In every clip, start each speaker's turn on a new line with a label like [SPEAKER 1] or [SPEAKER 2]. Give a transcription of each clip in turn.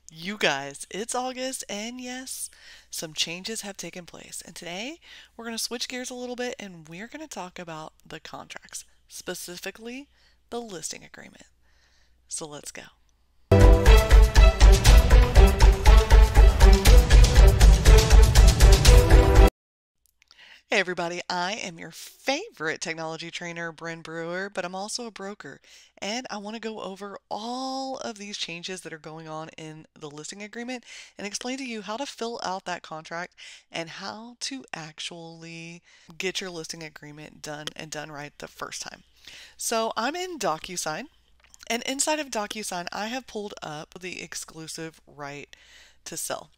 [SPEAKER 1] You guys, it's August, and yes, some changes have taken place. And today we're going to switch gears a little bit and we're going to talk about the contracts, specifically the listing agreement. So let's go. Hey everybody, I am your favorite technology trainer, Bren Brewer, but I'm also a broker, and I want to go over all of these changes that are going on in the listing agreement and explain to you how to fill out that contract and how to actually get your listing agreement done and done right the first time. So I'm in DocuSign, and inside of DocuSign, I have pulled up the exclusive right to sell.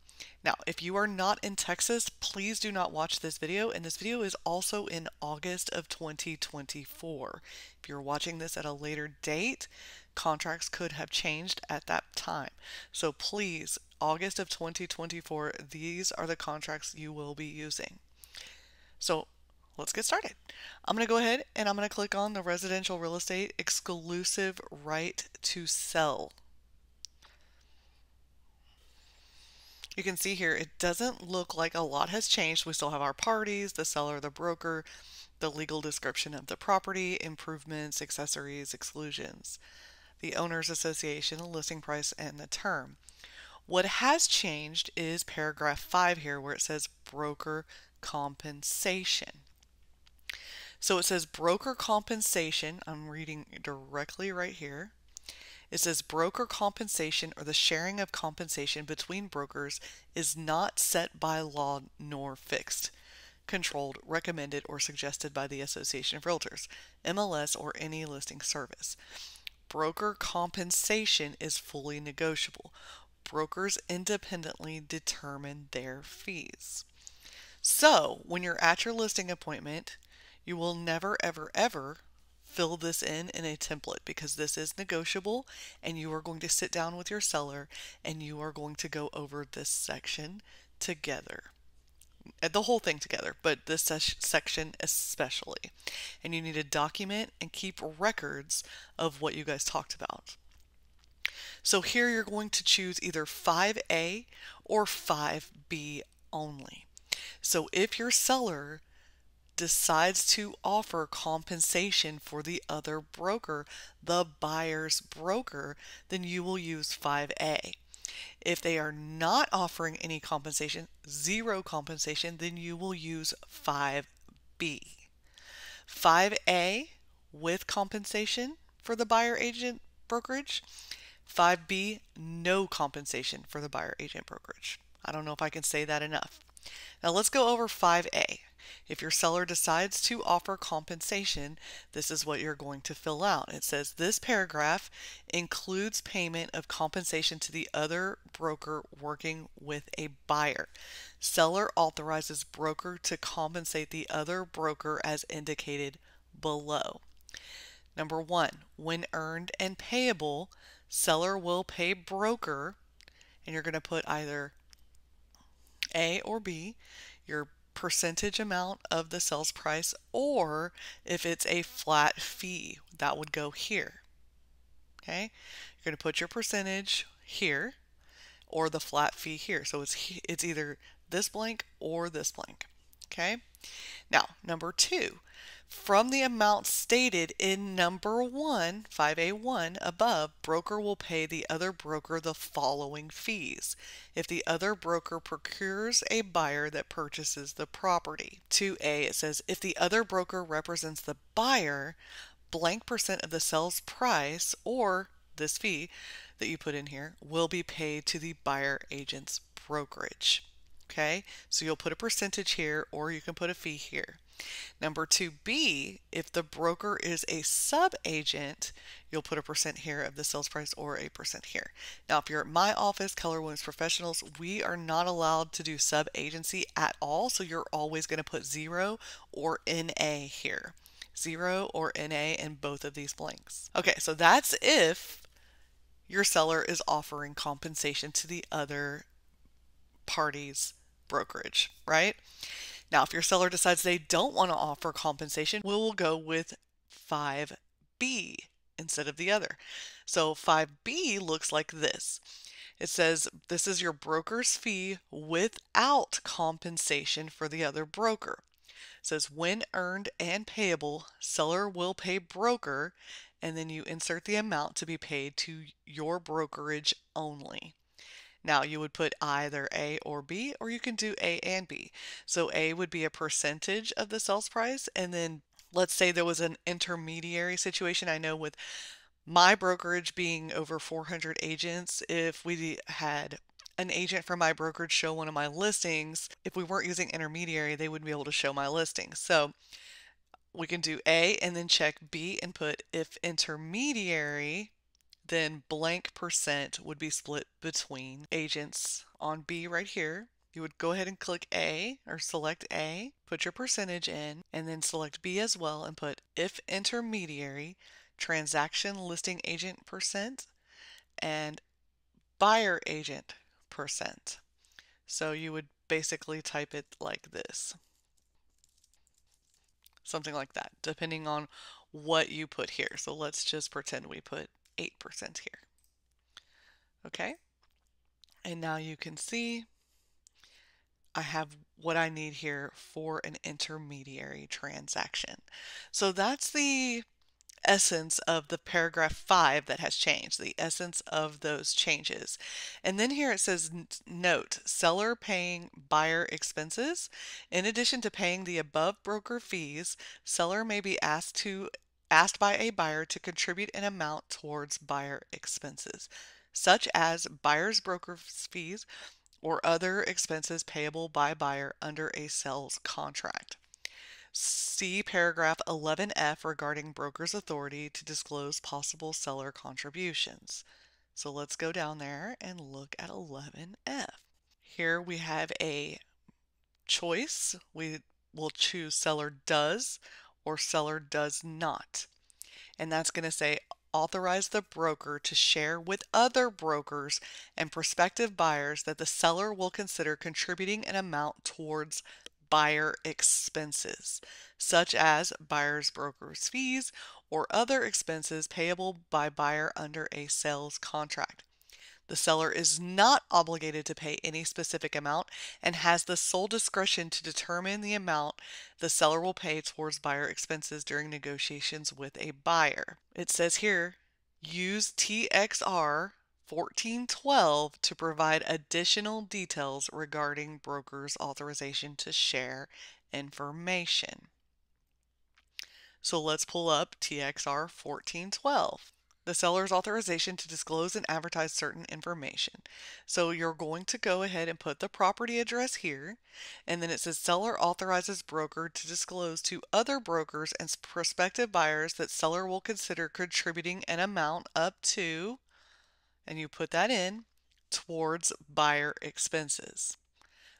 [SPEAKER 1] Now, if you are not in Texas, please do not watch this video. And this video is also in August of 2024. If you're watching this at a later date, contracts could have changed at that time. So please, August of 2024, these are the contracts you will be using. So let's get started. I'm going to go ahead and I'm going to click on the residential real estate exclusive right to sell. You can see here, it doesn't look like a lot has changed. We still have our parties, the seller, the broker, the legal description of the property, improvements, accessories, exclusions, the owner's association, the listing price, and the term. What has changed is paragraph 5 here where it says broker compensation. So it says broker compensation. I'm reading directly right here. It says broker compensation or the sharing of compensation between brokers is not set by law nor fixed, controlled, recommended, or suggested by the Association of Realtors, MLS, or any listing service. Broker compensation is fully negotiable. Brokers independently determine their fees. So when you're at your listing appointment, you will never, ever, ever fill this in a template because this is negotiable and you are going to sit down with your seller and you are going to go over this section together. The whole thing together, but this section especially. And you need to document and keep records of what you guys talked about. So here you're going to choose either 5A or 5B only. So if your seller decides to offer compensation for the other broker, the buyer's broker, then you will use 5A. If they are not offering any compensation, zero compensation, then you will use 5B. 5A with compensation for the buyer agent brokerage. 5B, no compensation for the buyer agent brokerage. I don't know if I can say that enough. Now let's go over 5A. If your seller decides to offer compensation, this is what you're going to fill out. It says this paragraph includes payment of compensation to the other broker working with a buyer. Seller authorizes broker to compensate the other broker as indicated below. Number 1, when earned and payable, seller will pay broker, and you're going to put either A or B, your percentage amount of the sales price, or if it's a flat fee, that would go here. Okay, you're going to put your percentage here or the flat fee here. So it's either this blank or this blank. Okay, now number 2, from the amount stated in number 1, 5A1 above, broker will pay the other broker the following fees if the other broker procures a buyer that purchases the property. 2A, it says if the other broker represents the buyer, blank percent of the sales price or this fee that you put in here will be paid to the buyer agent's brokerage. Okay, so you'll put a percentage here or you can put a fee here. Number 2B, if the broker is a sub-agent, you'll put a percent here of the sales price or a percent here. Now, if you're at my office, Keller Williams Professionals, we are not allowed to do sub-agency at all, so you're always going to put 0 or NA here. 0 or NA in both of these blanks. Okay, so that's if your seller is offering compensation to the other party's brokerage, right? Now, if your seller decides they don't want to offer compensation, we will go with 5B instead of the other. So 5B looks like this. It says this is your broker's fee without compensation for the other broker. It says when earned and payable, seller will pay broker, and then you insert the amount to be paid to your brokerage only. Now you would put either A or B, or you can do A and B. So A would be a percentage of the sales price, and then let's say there was an intermediary situation. I know with my brokerage being over 400 agents, if we had an agent from my brokerage show one of my listings, if we weren't using intermediary, they wouldn't be able to show my listing. So we can do A and then check B and put if intermediary, then blank percent would be split between agents. On B right here, you would go ahead and click A or select A, put your percentage in, and then select B as well and put if intermediary, transaction listing agent percent, and buyer agent percent. So you would basically type it like this, something like that, depending on what you put here. So let's just pretend we put 8% here. Okay, and now you can see I have what I need here for an intermediary transaction. So that's the essence of the paragraph 5 that has changed, the essence of those changes. And then here it says, note, seller paying buyer expenses. In addition to paying the above broker fees, seller may be asked by a buyer to contribute an amount towards buyer expenses, such as buyer's broker fees or other expenses payable by buyer under a sales contract. See paragraph 11F regarding broker's authority to disclose possible seller contributions. So let's go down there and look at 11F. Here we have a choice. We will choose seller does or seller does not. And that's going to say authorize the broker to share with other brokers and prospective buyers that the seller will consider contributing an amount towards buyer expenses, such as buyer's broker's fees or other expenses payable by buyer under a sales contract. The seller is not obligated to pay any specific amount and has the sole discretion to determine the amount the seller will pay towards buyer expenses during negotiations with a buyer. It says here, use TXR 1412 to provide additional details regarding broker's authorization to share information. So let's pull up TXR 1412. The seller's authorization to disclose and advertise certain information. So you're going to go ahead and put the property address here, and then it says seller authorizes broker to disclose to other brokers and prospective buyers that seller will consider contributing an amount up to, and you put that in, towards buyer expenses.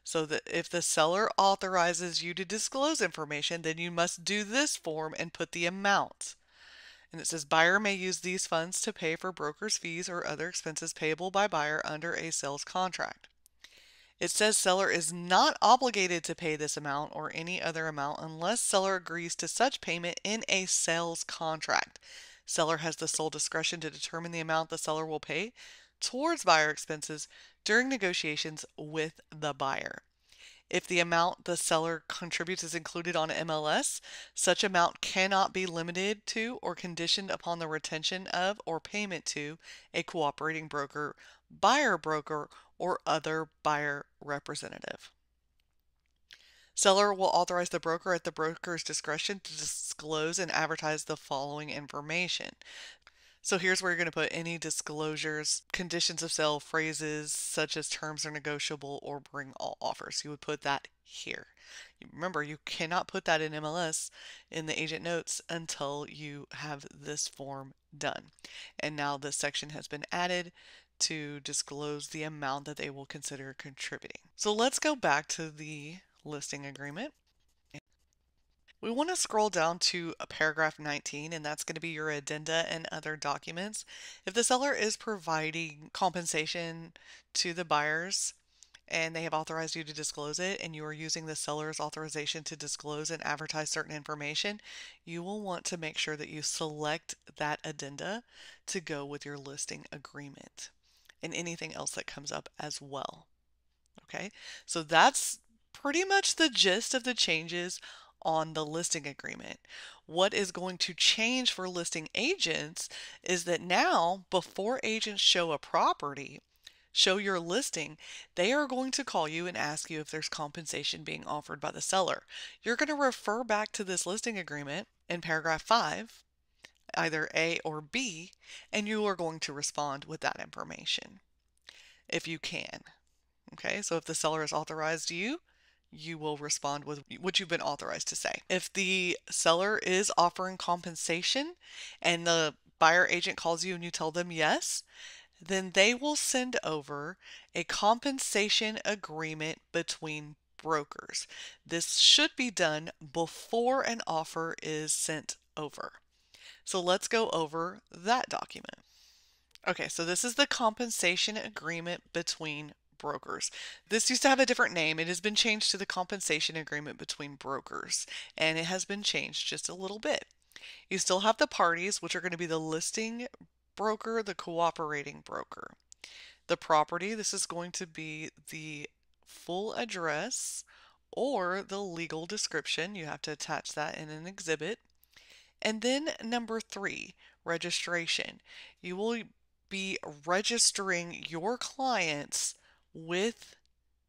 [SPEAKER 1] So that if the seller authorizes you to disclose information, then you must do this form and put the amount. And it says buyer may use these funds to pay for broker's fees or other expenses payable by buyer under a sales contract. It says seller is not obligated to pay this amount or any other amount unless seller agrees to such payment in a sales contract. Seller has the sole discretion to determine the amount the seller will pay towards buyer expenses during negotiations with the buyer. If the amount the seller contributes is included on MLS, such amount cannot be limited to or conditioned upon the retention of or payment to a cooperating broker, buyer broker, or other buyer representative. Seller will authorize the broker at the broker's discretion to disclose and advertise the following information. So here's where you're going to put any disclosures, conditions of sale, phrases such as terms are negotiable or bring all offers. You would put that here. Remember, you cannot put that in MLS in the agent notes until you have this form done. And now this section has been added to disclose the amount that they will consider contributing. So let's go back to the listing agreement. We want to scroll down to paragraph 19, and that's going to be your addenda and other documents. If the seller is providing compensation to the buyers and they have authorized you to disclose it, and you are using the seller's authorization to disclose and advertise certain information, you will want to make sure that you select that addenda to go with your listing agreement. and anything else that comes up as well. Okay, so that's pretty much the gist of the changes on the listing agreement. What is going to change for listing agents is that now, before agents show a property, show your listing, they are going to call you and ask you if there's compensation being offered by the seller. You're going to refer back to this listing agreement in paragraph 5, either A or B, and you are going to respond with that information if you can. Okay, so if the seller has authorized you, you will respond with what you've been authorized to say. If the seller is offering compensation and the buyer agent calls you and you tell them yes, then they will send over a compensation agreement between brokers. This should be done before an offer is sent over. So let's go over that document. Okay, so this is the compensation agreement between brokers. This used to have a different name. It has been changed to the compensation agreement between brokers, and it has been changed just a little bit. You still have the parties, which are going to be the listing broker, the cooperating broker. The property, this is going to be the full address or the legal description. You have to attach that in an exhibit. And then number 3, registration. You will be registering your clients with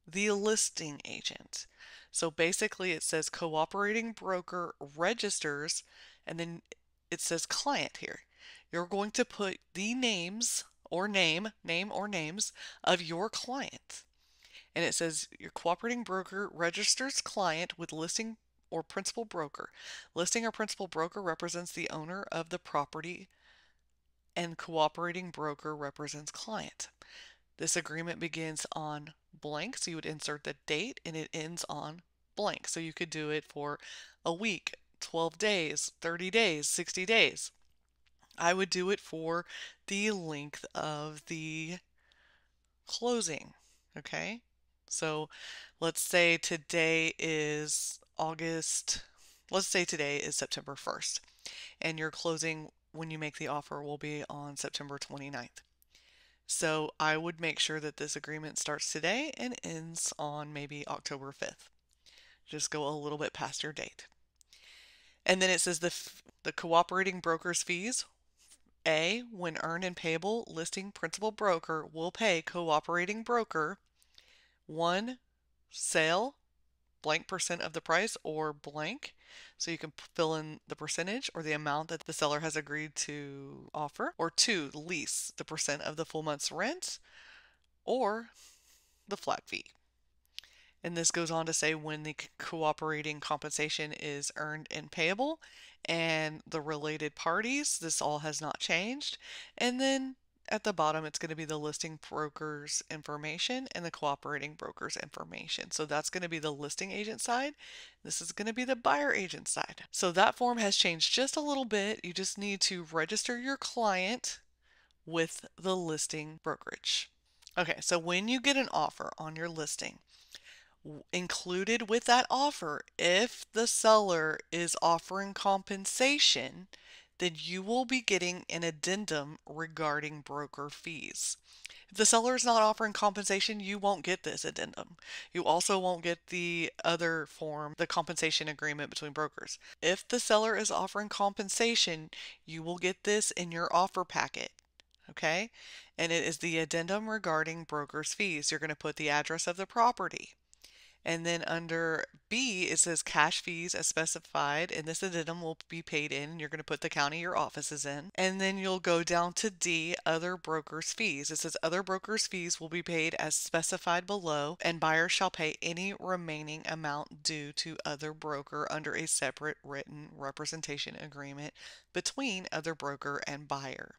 [SPEAKER 1] the listing agent. So basically it says cooperating broker registers, and then it says client here. You're going to put the names or name or names of your client. And it says your cooperating broker registers client with listing or principal broker. Listing or principal broker represents the owner of the property, and cooperating broker represents client. This agreement begins on blank, so you would insert the date, and it ends on blank. So you could do it for a week, 12 days, 30 days, 60 days. I would do it for the length of the closing. Okay, so let's say today is August, let's say today is September 1st, and your closing when you make the offer will be on September 29th. So I would make sure that this agreement starts today and ends on maybe October 5th. Just go a little bit past your date. And then it says the cooperating broker's fees. A, when earned and payable, listing principal broker will pay cooperating broker 1, sale, blank percent of the price, or blank. So you can fill in the percentage or the amount that the seller has agreed to offer. Or 2, lease, the percent of the full month's rent, or the flat fee. And this goes on to say when the cooperating compensation is earned and payable, and the related parties. This all has not changed. And then at the bottom, it's going to be the listing broker's information and the cooperating broker's information. So that's going to be the listing agent side. This is going to be the buyer agent side. So that form has changed just a little bit. You just need to register your client with the listing brokerage. Okay, so when you get an offer on your listing, included with that offer, if the seller is offering compensation, then you will be getting an addendum regarding broker fees. If the seller is not offering compensation, you won't get this addendum. You also won't get the other form, the compensation agreement between brokers. If the seller is offering compensation, you will get this in your offer packet. Okay? And it is the addendum regarding broker's fees. You're going to put the address of the property. And then under B, it says cash fees as specified, and this addendum will be paid in. You're going to put the county your office is in. And then you'll go down to D, other brokers' fees. It says other brokers' fees will be paid as specified below, and buyer shall pay any remaining amount due to other broker under a separate written representation agreement between other broker and buyer.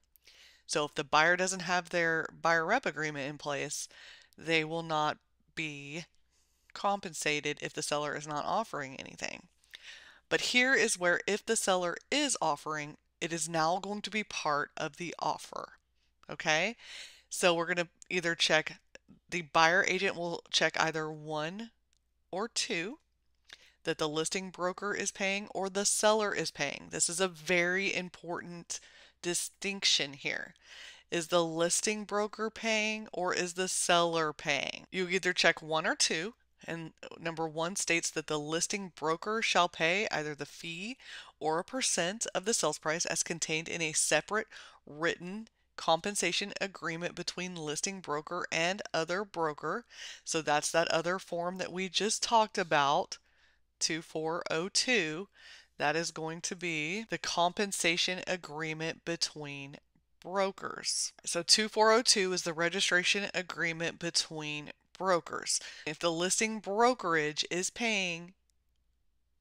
[SPEAKER 1] So if the buyer doesn't have their buyer rep agreement in place, they will not be compensated if the seller is not offering anything. But here is where if the seller is offering, it is now going to be part of the offer. Okay? So we're going to either check, the buyer agent will check either 1 or 2, that the listing broker is paying or the seller is paying. This is a very important distinction here. Is the listing broker paying or is the seller paying? You either check one or two. And number one states that the listing broker shall pay either the fee or a percent of the sales price as contained in a separate written compensation agreement between listing broker and other broker. So that's that other form that we just talked about, 2402. That is going to be the compensation agreement between brokers. So 2402 is the registration agreement between brokers. If the listing brokerage is paying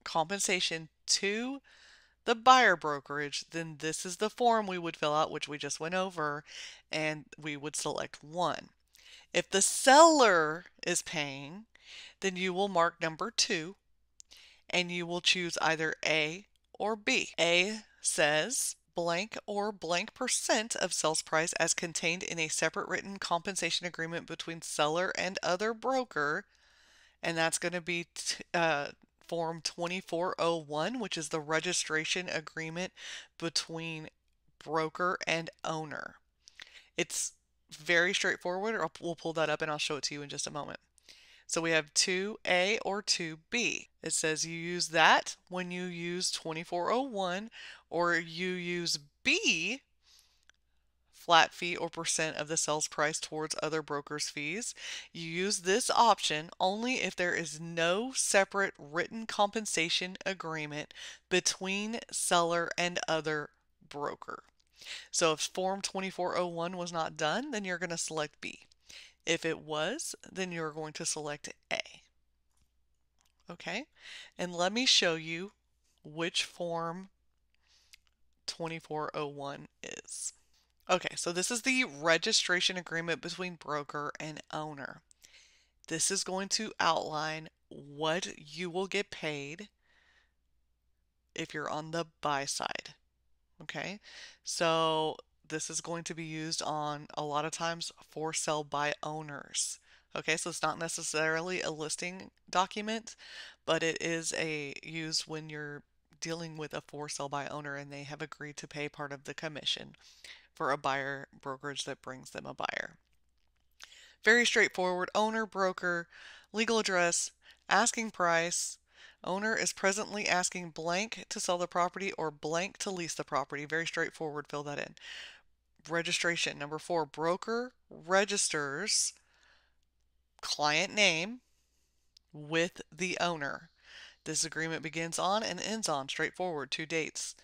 [SPEAKER 1] compensation to the buyer brokerage, then this is the form we would fill out, which we just went over, and we would select one. If the seller is paying, then you will mark number 2 and you will choose either A or B. A says blank or blank percent of sales price as contained in a separate written compensation agreement between seller and other broker, and that's going to be Form 2401, which is the registration agreement between broker and owner. It's very straightforward. We'll pull that up and I'll show it to you in just a moment. So we have 2A or 2B. It says you use that when you use 2401, or you use B, flat fee or percent of the sales price towards other brokers' fees. You use this option only if there is no separate written compensation agreement between seller and other broker. So if Form 2401 was not done, then you're going to select B. If it was, then you're going to select A. Okay, and let me show you which form 2401 is. Okay, so this is the registration agreement between broker and owner. This is going to outline what you will get paid if you're on the buy side. Okay, so this is going to be used on a lot of times for sale by owners. Okay, so it's not necessarily a listing document, but it is used when you're dealing with a for sale by owner and they have agreed to pay part of the commission for a buyer brokerage that brings them a buyer. Very straightforward. Owner, broker, legal address, asking price. Owner is presently asking blank to sell the property or blank to lease the property. Very straightforward. Fill that in. Registration. Number 4, broker registers client name with the owner. This agreement begins on and ends on, straightforward, 2 dates.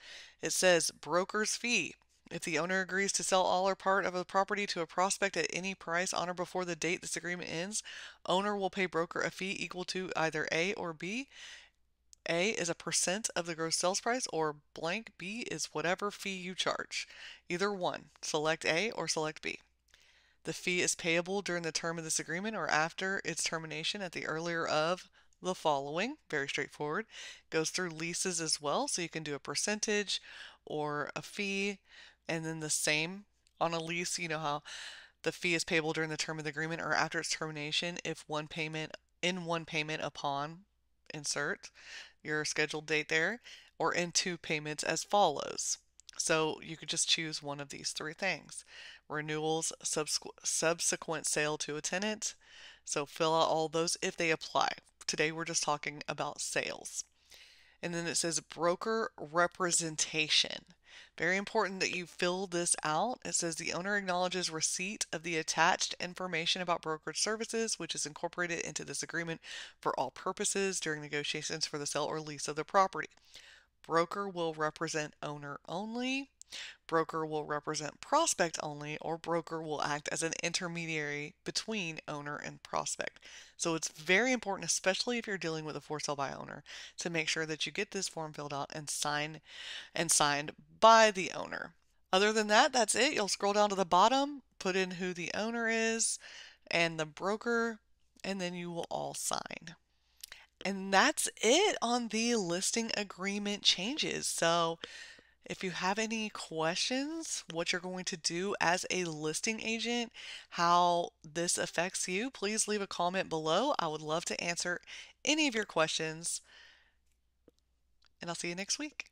[SPEAKER 1] It says broker's fee. If the owner agrees to sell all or part of a property to a prospect at any price on or before the date this agreement ends, owner will pay broker a fee equal to either A or B. A is a percent of the gross sales price, or blank B is whatever fee you charge. Either one. Select A or select B. The fee is payable during the term of this agreement or after its termination at the earlier of the following. Very straightforward. Goes through leases as well, so you can do a percentage or a fee, and then the same on a lease. You know how the fee is payable during the term of the agreement or after its termination if one payment upon insert your scheduled date there, or in 2 payments as follows. So you could just choose one of these 3 things. Renewals, subsequent sale to a tenant. So fill out all those if they apply. Today we're just talking about sales. And then it says broker representation. Very important that you fill this out. It says the owner acknowledges receipt of the attached information about brokerage services, which is incorporated into this agreement for all purposes during negotiations for the sale or lease of the property. Broker will represent owner only. Broker will represent prospect only, or broker will act as an intermediary between owner and prospect. So it's very important, especially if you're dealing with a for sale by owner, to make sure that you get this form filled out and signed by the owner. Other than that, that's it. You'll scroll down to the bottom, put in who the owner is and the broker, and then you will all sign. And that's it on the listing agreement changes. So if you have any questions, what you're going to do as a listing agent, how this affects you, please leave a comment below. I would love to answer any of your questions, and I'll see you next week.